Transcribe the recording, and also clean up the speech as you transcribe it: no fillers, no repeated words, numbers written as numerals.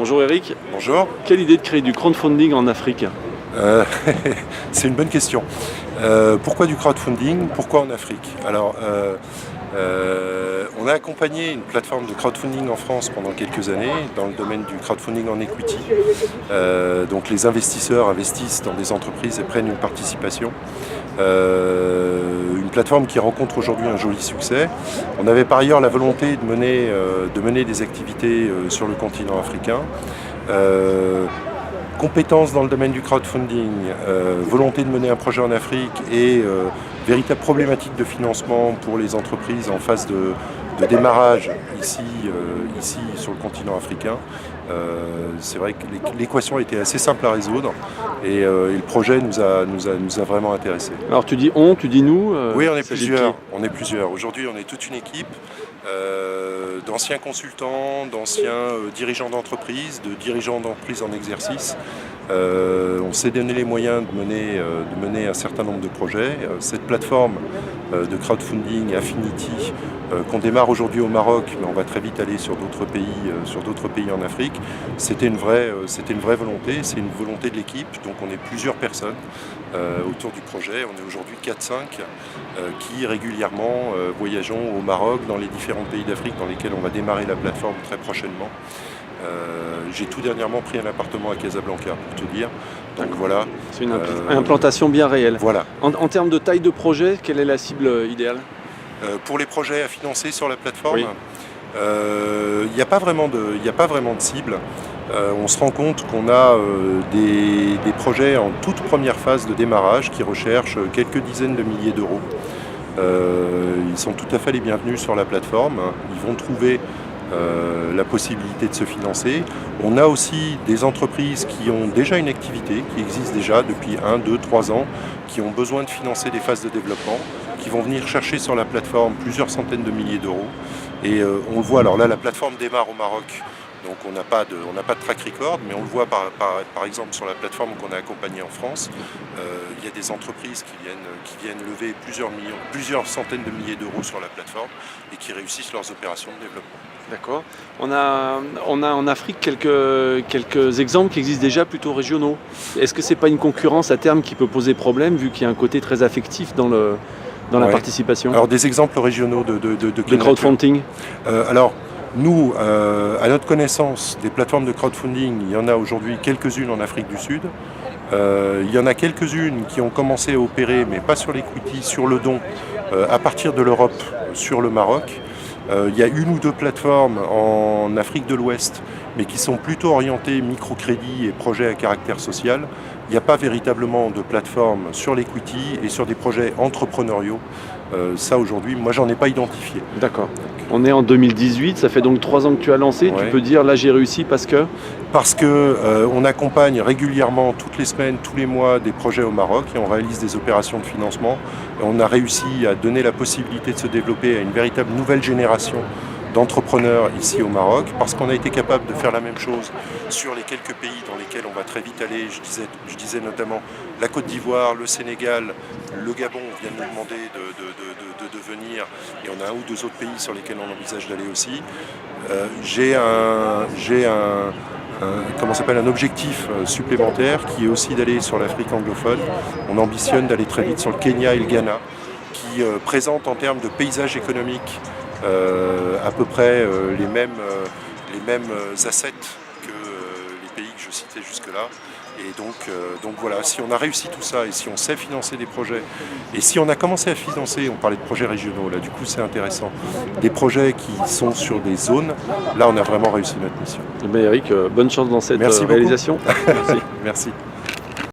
Bonjour Eric. Bonjour. Quelle idée de créer du crowdfunding en Afrique? C'est une bonne question. Pourquoi du crowdfunding? Pourquoi en Afrique? Alors, on a accompagné une plateforme de crowdfunding en France pendant quelques années dans le domaine du crowdfunding en equity. Donc les investisseurs investissent dans des entreprises et prennent une participation. Une plateforme qui rencontre aujourd'hui un joli succès. On avait par ailleurs la volonté de mener des activités sur le continent africain. Compétences dans le domaine du crowdfunding, volonté de mener un projet en Afrique et véritable problématique de financement pour les entreprises en phase de démarrage ici sur le continent africain. C'est vrai que l'équation a été assez simple à résoudre et le projet nous a vraiment intéressés. Alors tu dis on, tu dis nous Oui, on est plusieurs. Aujourd'hui, on est toute une équipe d'anciens consultants, d'anciens dirigeants d'entreprise, de dirigeants d'entreprise en exercice. On s'est donné les moyens de mener un certain nombre de projets. Cette plateforme de crowdfunding Affinity qu'on démarre aujourd'hui au Maroc, mais on va très vite aller sur d'autres pays en Afrique. C'était une vraie volonté, c'est une volonté de l'équipe, donc on est plusieurs personnes autour du projet. On est aujourd'hui 4-5 qui régulièrement voyageons au Maroc, dans les différents pays d'Afrique dans lesquels on va démarrer la plateforme très prochainement. J'ai tout dernièrement pris un appartement à Casablanca, pour tout dire. Donc voilà. C'est une implantation bien réelle. Voilà. En termes de taille de projet, quelle est la cible idéale? Pour les projets à financer sur la plateforme, oui. Il n'y a pas vraiment de cible. On se rend compte qu'on a des projets en toute première phase de démarrage qui recherchent quelques dizaines de milliers d'euros. Ils sont tout à fait les bienvenus sur la plateforme. Ils vont trouver la possibilité de se financer. On a aussi des entreprises qui ont déjà une activité, qui existe déjà depuis 1, 2, 3 ans, qui ont besoin de financer des phases de développement, qui vont venir chercher sur la plateforme plusieurs centaines de milliers d'euros. Et on le voit, alors là la plateforme démarre au Maroc, donc on n'a pas de track record, mais on le voit par exemple sur la plateforme qu'on a accompagnée en France. Il y a des entreprises qui viennent lever plusieurs centaines de milliers d'euros sur la plateforme et qui réussissent leurs opérations de développement. D'accord. On a en Afrique quelques exemples qui existent déjà plutôt régionaux. Est-ce que c'est pas une concurrence à terme qui peut poser problème vu qu'il y a un côté très affectif dans la participation? Alors des exemples régionaux de crowdfunding. Alors nous, à notre connaissance, des plateformes de crowdfunding, il y en a aujourd'hui quelques-unes en Afrique du Sud. Il y en a quelques-unes qui ont commencé à opérer, mais pas sur l'equity, sur le don, à partir de l'Europe, sur le Maroc. Il y a une ou deux plateformes en Afrique de l'Ouest, mais qui sont plutôt orientées microcrédit et projets à caractère social. Il n'y a pas véritablement de plateforme sur l'equity et sur des projets entrepreneuriaux. Ça aujourd'hui, moi j'en ai pas identifié. D'accord. On est en 2018, ça fait donc 3 ans que tu as lancé. Ouais. Tu peux dire là j'ai réussi parce que on accompagne régulièrement toutes les semaines, tous les mois des projets au Maroc et on réalise des opérations de financement. Et on a réussi à donner la possibilité de se développer à une véritable nouvelle génération d'entrepreneurs ici au Maroc, parce qu'on a été capable de faire la même chose sur les quelques pays dans lesquels on va très vite aller. Je disais notamment la Côte d'Ivoire, le Sénégal, le Gabon viennent nous demander de venir, et on a un ou deux autres pays sur lesquels on envisage d'aller aussi. J'ai un objectif supplémentaire qui est aussi d'aller sur l'Afrique anglophone. On ambitionne d'aller très vite sur le Kenya et le Ghana, qui présentent en termes de paysage économique à peu près les mêmes assets que les pays que je citais jusque-là. Et donc voilà, si on a réussi tout ça et si on sait financer des projets, et si on a commencé à financer, on parlait de projets régionaux, là du coup c'est intéressant, des projets qui sont sur des zones, là on a vraiment réussi notre mission. Eh bien Eric, bonne chance dans cette réalisation. Merci. Merci.